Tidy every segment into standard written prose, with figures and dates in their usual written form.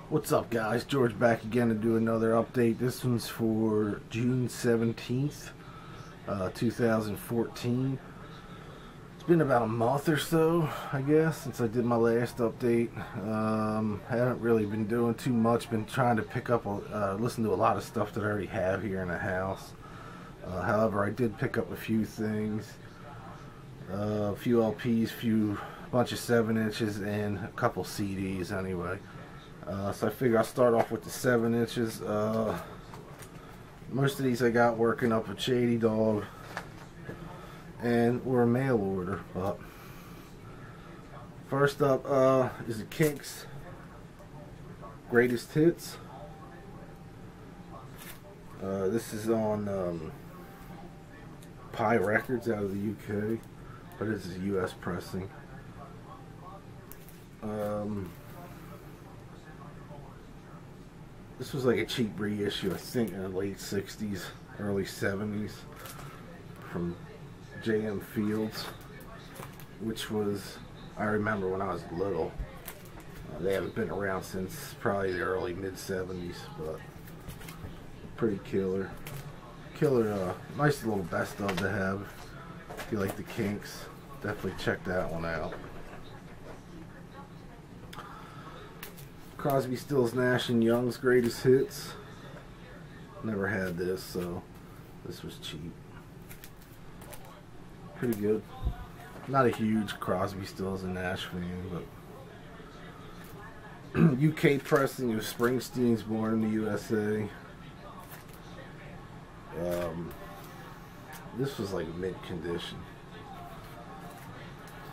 What's up, guys? George back again to do another update. This one's for June 17th, 2014. It's been about a month or so, I guess, since I did my last update. Haven't really been doing too much. Been trying to pick up, listen to a lot of stuff that I already have here in the house. However, I did pick up a few things, a few LPs, bunch of 7-inches, and a couple CDs anyway. So I figure I'll start off with the 7-inches. Most of these I got working up with Shady Dog and were a mail order. But first up is the Kinks Greatest Hits. This is on Pi Records out of the UK, but this is US pressing. This was like a cheap reissue, I think, in the late 60s, early 70s, from J.M. Fields, which was, I remember when I was little. They haven't been around since probably the early mid-70s, but pretty killer. Nice little best of to have. If you like the Kinks, definitely check that one out. Crosby, Stills, Nash & Young's Greatest Hits. Never had this, so this was cheap. Pretty good. Not a huge Crosby, Stills, and Nash fan, but UK pressing of Springsteen's Born in the USA. This was like mint condition.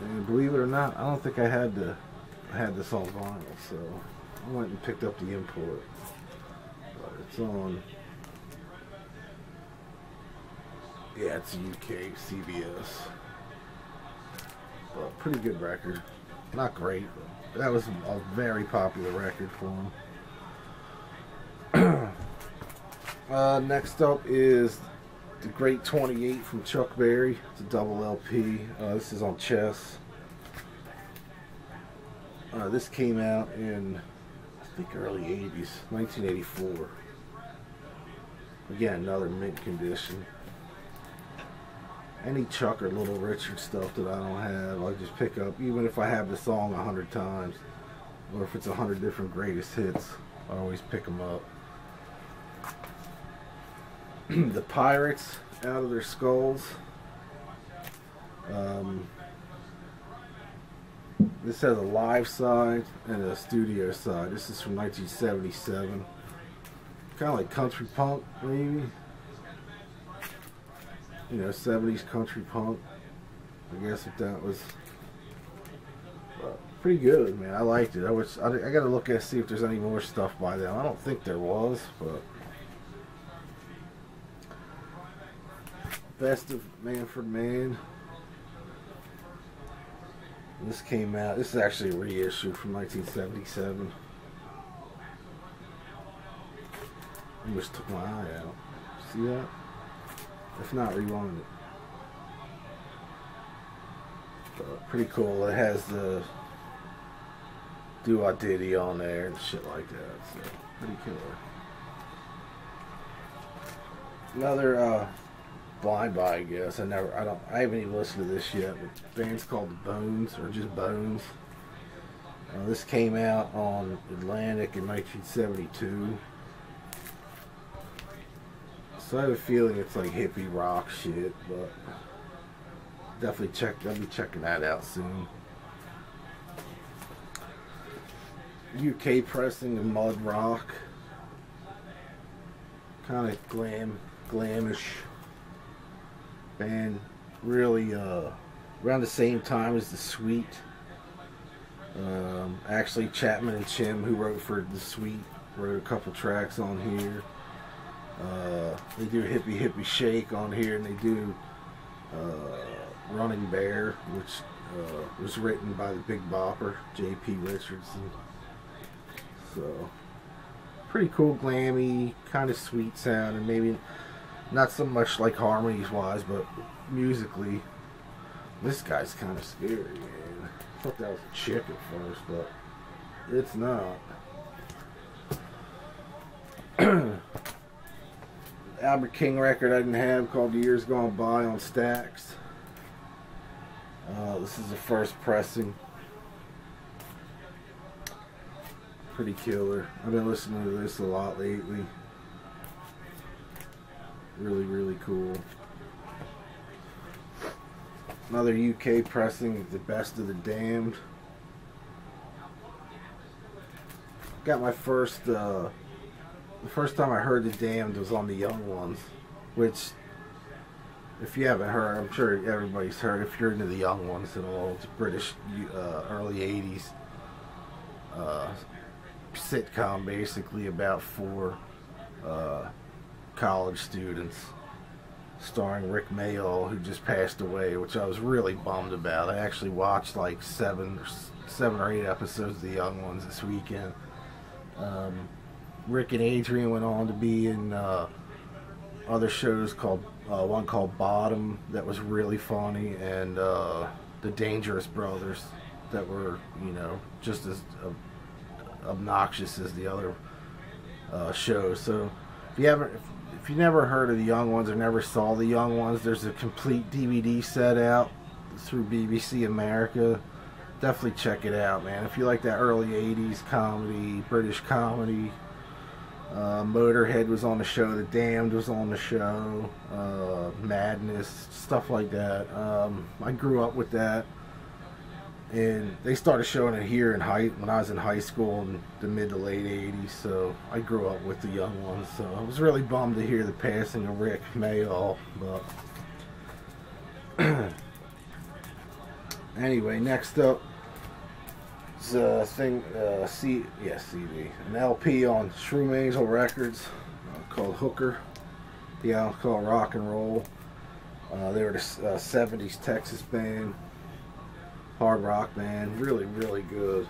And believe it or not, I don't think I had this on vinyl, so I went and picked up the import. But it's on, yeah, it's UK CBS. But pretty good record. Not great, but that was a very popular record for him. Next up is the Great 28 from Chuck Berry. It's a double LP. This is on Chess. This came out in, I think, early 80s, 1984. Again, another mint condition. Any Chuck or Little Richard stuff that I don't have, I'll just pick up, even if I have the song 100 times, or if it's 100 different greatest hits, I always pick them up. The Pirates, Out of Their Skulls. This has a live side and a studio side. This is from 1977. Kind of like country punk, maybe. You know, 70s country punk. I guess if that was pretty good, man. I liked it. I gotta look at see if there's any more stuff by them. I don't think there was, but Best of Manfred Mann. This came out. This is actually a reissue from 1977. I almost took my eye out. See that? If not, rewind it. But pretty cool. It has the Do-Wah Diddy on there and shit like that. So pretty killer. Another blind buy, I guess. I haven't even listened to this yet. But the band's called The Bones, or just Bones. This came out on Atlantic in 1972. So I have a feeling it's like hippie rock shit, but definitely I'll be checking that out soon. UK pressing of Mud Rock. Kind of glamish band, really around the same time as The Sweet. Actually, Chapman and Chim, who wrote for The Sweet, wrote a couple tracks on here. They do Hippie Hippie Shake on here, and they do Running Bear, which was written by the Big Bopper, J.P. Richardson. So pretty cool, glammy, kind of sweet sound, and maybe not so much like harmonies wise, but musically, this guy's kind of scary, man. I thought that was a chick at first, but it's not. Albert King record I didn't have called Years Gone By on Stax. This is the first pressing. Pretty killer. I've been listening to this a lot lately. Really, really cool. Another UK pressing, The Best of the Damned. Got my first, the first time I heard The Damned was on the Young Ones, which, if you haven't heard, I'm sure everybody's heard. If you're into the Young Ones at all, it's a British early 80s sitcom, basically about 4 college students, starring Rick Mayall, who just passed away, which I was really bummed about. I actually watched like 7 or 8 episodes of the Young Ones this weekend. Rick and Adrian went on to be in other shows, called one called Bottom that was really funny, and The Dangerous Brothers that were, you know, just as obnoxious as the other shows. So if you never heard of the Young Ones or never saw the Young Ones, there's a complete DVD set out through BBC America. Definitely check it out, man. If you like that early 80s comedy, British comedy. Motorhead was on the show, The Damned was on the show, Madness, stuff like that. I grew up with that, and they started showing it here when I was in high school in the mid to late 80s, so I grew up with the Young Ones. So I was really bummed to hear the passing of Rick Mayall, but anyway, next up is a thing, CD, an LP on Shroom Angel Records called Hooker. The album's called Rock and Roll. They were the 70s Texas band, hard rock band, really, really good.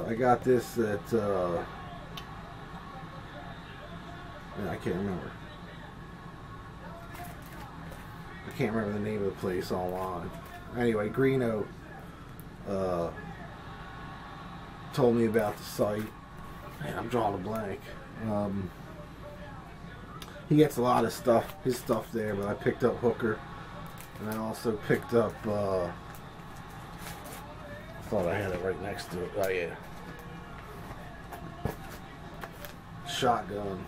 I got this at, I can't remember the name of the place online. Anyway, Greeno told me about the site. Man, I'm drawing a blank. He gets a lot of stuff, his stuff there, but I picked up Hooker, and I also picked up, I thought I had it right next to it. Oh yeah, Shotgun,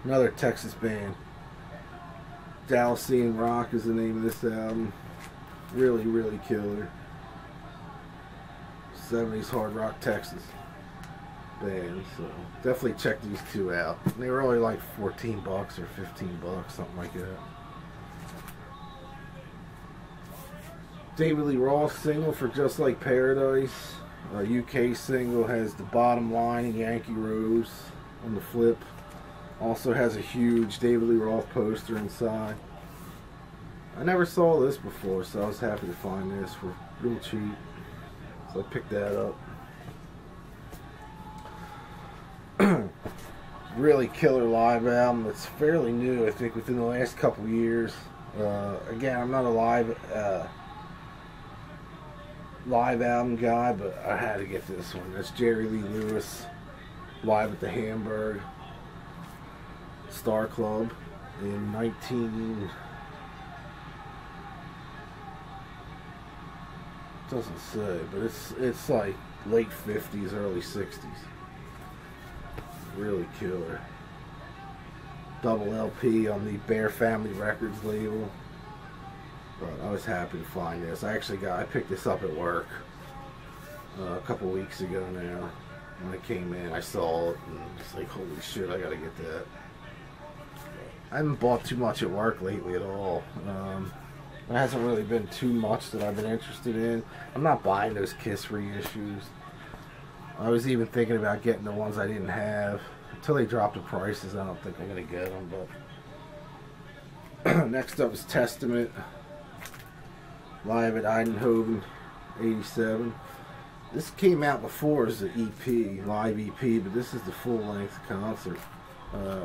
another Texas band. Dalcene Rock is the name of this album. Really, really killer. 70s hard rock Texas band. So definitely check these two out. They were only like $14 or $15, something like that. David Lee Roth single for Just Like Paradise. UK single has The Bottom Line and Yankee Rose on the flip. Also has a huge David Lee Roth poster inside. I never saw this before, so I was happy to find this for real cheap. So I picked that up. Really killer live album. It's fairly new, I think, within the last couple years. Again, I'm not a live album guy, but I had to get this one. That's Jerry Lee Lewis live at the Hamburg Star Club in doesn't say, but it's like late 50s, early 60s. Really killer. Double LP on the Bear Family Records label. But I was happy to find this. I picked this up at work a couple weeks ago now. When I came in, I saw it, and it's like, holy shit, I gotta get that. I haven't bought too much at work lately at all. There hasn't really been too much that I've been interested in. I'm not buying those Kiss reissues. I was even thinking about getting the ones I didn't have. Until they drop the prices, I don't think I'm going to get them. But next up is Testament, live at Eindhoven, 87. This came out before as an EP, live EP, but this is the full-length concert.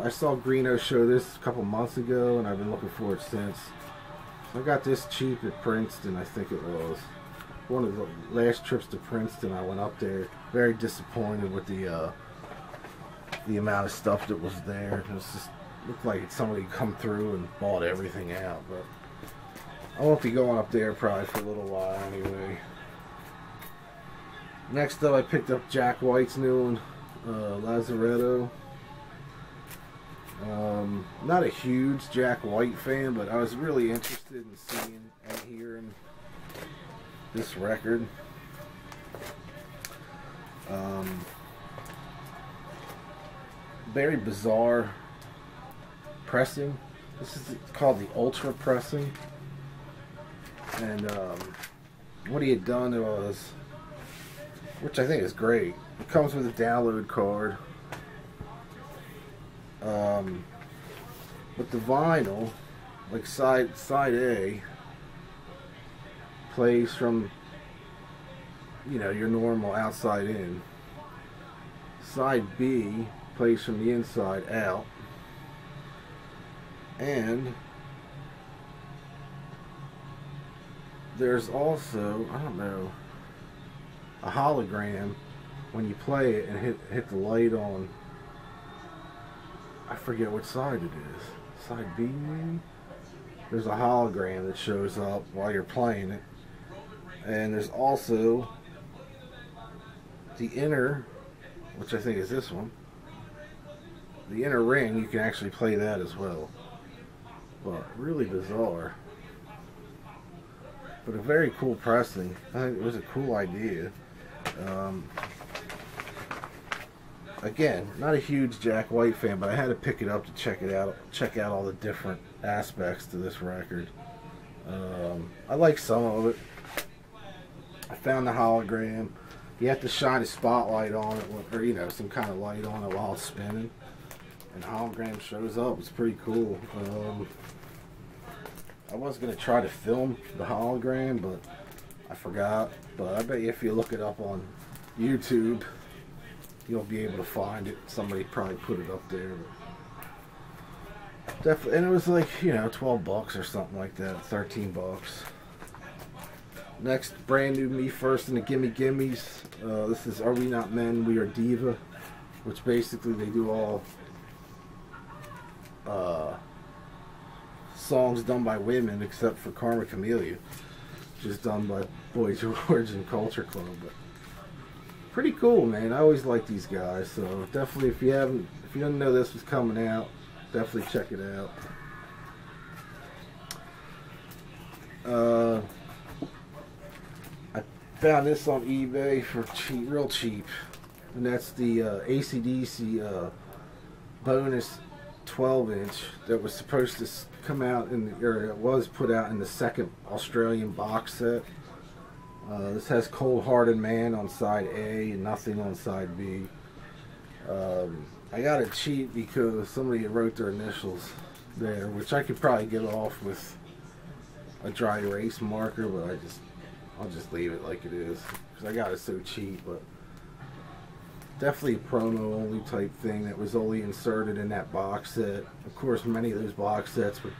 I saw Greeno show this a couple months ago, and I've been looking for it since. I got this cheap at Princeton, I think it was. One of the last trips to Princeton, I went up there. Very disappointed with the the amount of stuff that was there. It was just looked like somebody come through and bought everything out. But I won't be going up there probably for a little while anyway. Next up, I picked up Jack White's new one, Lazaretto. Not a huge Jack White fan, but I was really interested in seeing and hearing this record. Very bizarre pressing. This is called the Ultra pressing. And what he had done was, which I think is great, it comes with a download card. But the vinyl, like side A, plays from, you know, your normal outside in. Side B plays from the inside out. And there's also, I don't know, a hologram when you play it and hit the light on, I forget what side it is. Side B maybe? There's a hologram that shows up while you're playing it. And there's also the inner, which I think is this one, the inner ring. You can actually play that as well. But really bizarre. But a very cool pressing. I think it was a cool idea. Again, not a huge Jack White fan, but I had to pick it up to check it out. Check out all the different aspects to this record. I like some of it. I found the hologram. You have to shine a spotlight on it, or you know, some kind of light on it while it's spinning. And the hologram shows up. It's pretty cool. I was going to try to film the hologram, but I forgot. But I bet you if you look it up on YouTube, you'll be able to find it. Somebody probably put it up there. But definitely, and it was like, you know, 12 bucks or something like that, 13 bucks. Next, brand new Me First and the Gimme Gimmes. This is Are We Not Men, We Are Diva, which basically they do all songs done by women except for Karma Chameleon, which is done by Boy George and Culture Club. But pretty cool, man. I always like these guys, so definitely if you didn't know this was coming out, definitely check it out. I found this on eBay for cheap, real cheap, and that's the AC/DC bonus 12-inch that was supposed to come out in the, or it was put out in the second Australian box set. This has Cold Hearted Man on side A and Nothing on side B. I got it cheap because somebody wrote their initials there, which I could probably get off with a dry erase marker, but I'll just leave it like it is because I got it so cheap. But definitely a promo only type thing that was only inserted in that box set. Of course, many of those box sets were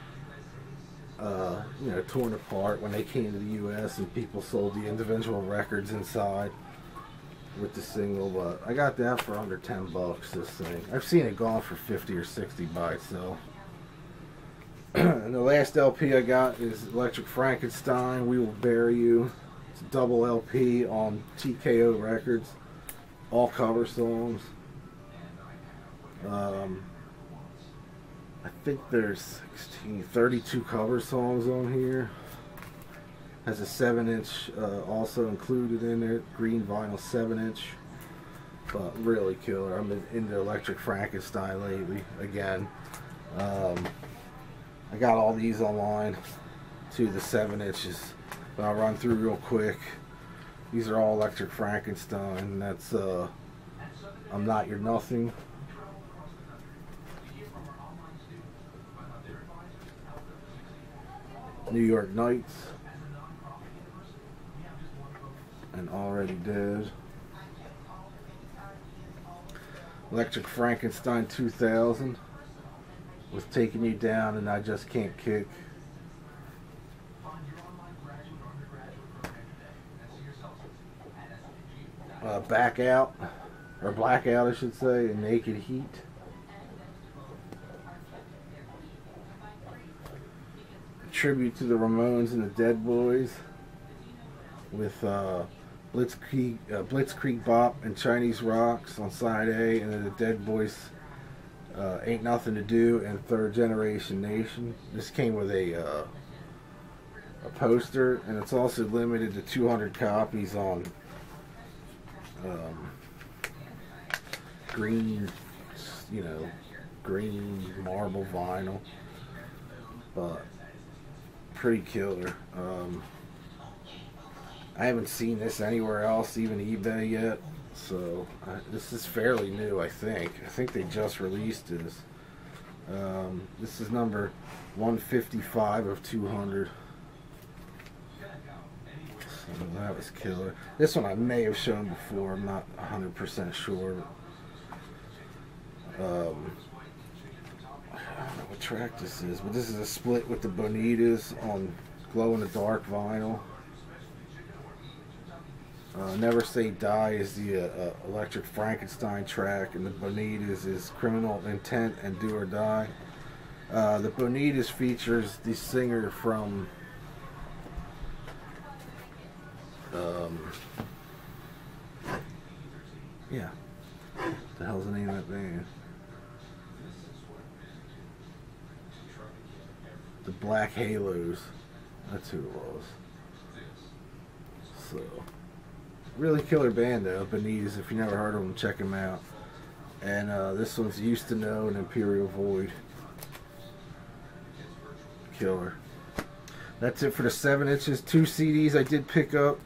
you know, torn apart when they came to the US and people sold the individual records inside with the single. But I got that for under 10 bucks, this thing. I've seen it gone for 50 or 60 by itself. And the last LP I got is Electric Frankenstein, We Will Bury You. It's a double LP on TKO Records, all cover songs. I think there's 32 cover songs on here. Has a 7-inch also included in it, green vinyl 7-inch. But really killer. I'm into Electric Frankenstein lately again. I got all these online too, the 7 inches. But I'll run through real quick. These are all Electric Frankenstein. That's I'm Not Your Nothing. New York Nights. And Already Dead. Electric Frankenstein 2000 with Taking You Down and I Just Can't Kick. Back Out, or Blackout I should say, and Naked Heat. A tribute to the Ramones and the Dead Boys with Blitzkrieg Bop and Chinese Rocks on side A, and then the Dead Boys Ain't Nothing to Do and Third Generation Nation. This came with a poster, and it's also limited to 200 copies on green, green marble vinyl, but pretty killer. I haven't seen this anywhere else, even eBay yet, so this is fairly new. I think they just released this. This is number 155 of 200. So that was killer. This one I may have shown before. I'm not 100% sure. I don't know what track this is, but this is a split with the Bonitas on glow-in-the-dark vinyl. Never Say Die is the Electric Frankenstein track, and the Bonitas is Criminal Intent and Do or Die. The Bonitas features the singer from yeah, what the hell's the name of that band? The Black Halos. That's who it was. So, really killer band though, Bonitas. If you never heard of them, check them out. And this one's Used to Know and Imperial Void. Killer. That's it for the 7 inches. 2 CDs I did pick up.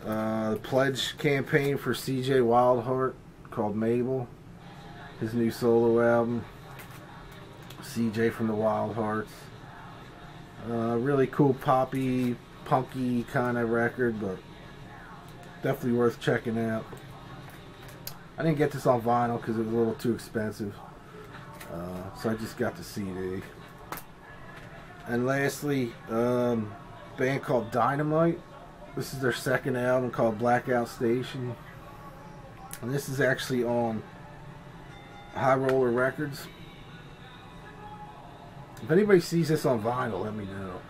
The pledge campaign for CJ Wildheart called Mabel. His new solo album. CJ from the Wildhearts. Really cool poppy, punky kind of record, but definitely worth checking out. I didn't get this on vinyl because it was a little too expensive, so I just got the CD. And lastly, band called Dynamite. This is their second album called Blackout Station, and this is actually on High Roller Records. If anybody sees this on vinyl, let me know.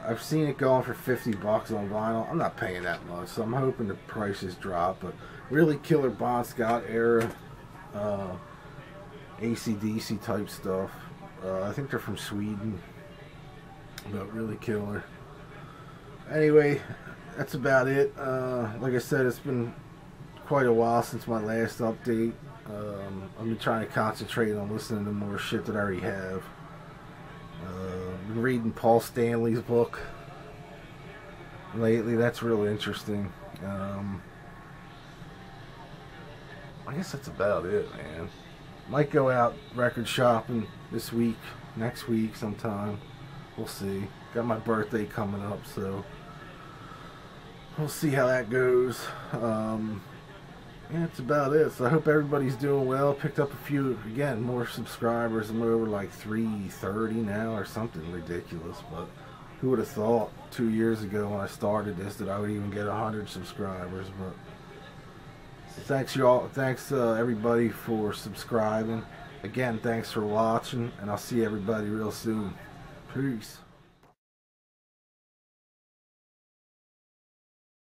I've seen it going for $50 on vinyl. I'm not paying that much, so I'm hoping the prices drop. But really killer Bon Scott era, AC/DC type stuff. I think they're from Sweden, but really killer. Anyway, that's about it. Like I said, it's been quite a while since my last update. I've been trying to concentrate on listening to more shit that I already have. Been reading Paul Stanley's book lately. That's real interesting. I guess that's about it, man. Might go out record shopping this week, next week sometime. We'll see. Got my birthday coming up, so we'll see how that goes. Yeah, that's about it. So I hope everybody's doing well. Picked up a few, again, more subscribers. I'm over like 330 now or something ridiculous. But who would have thought 2 years ago when I started this that I would even get 100 subscribers? But thanks y'all. Thanks everybody for subscribing. Again, thanks for watching, and I'll see everybody real soon. Peace.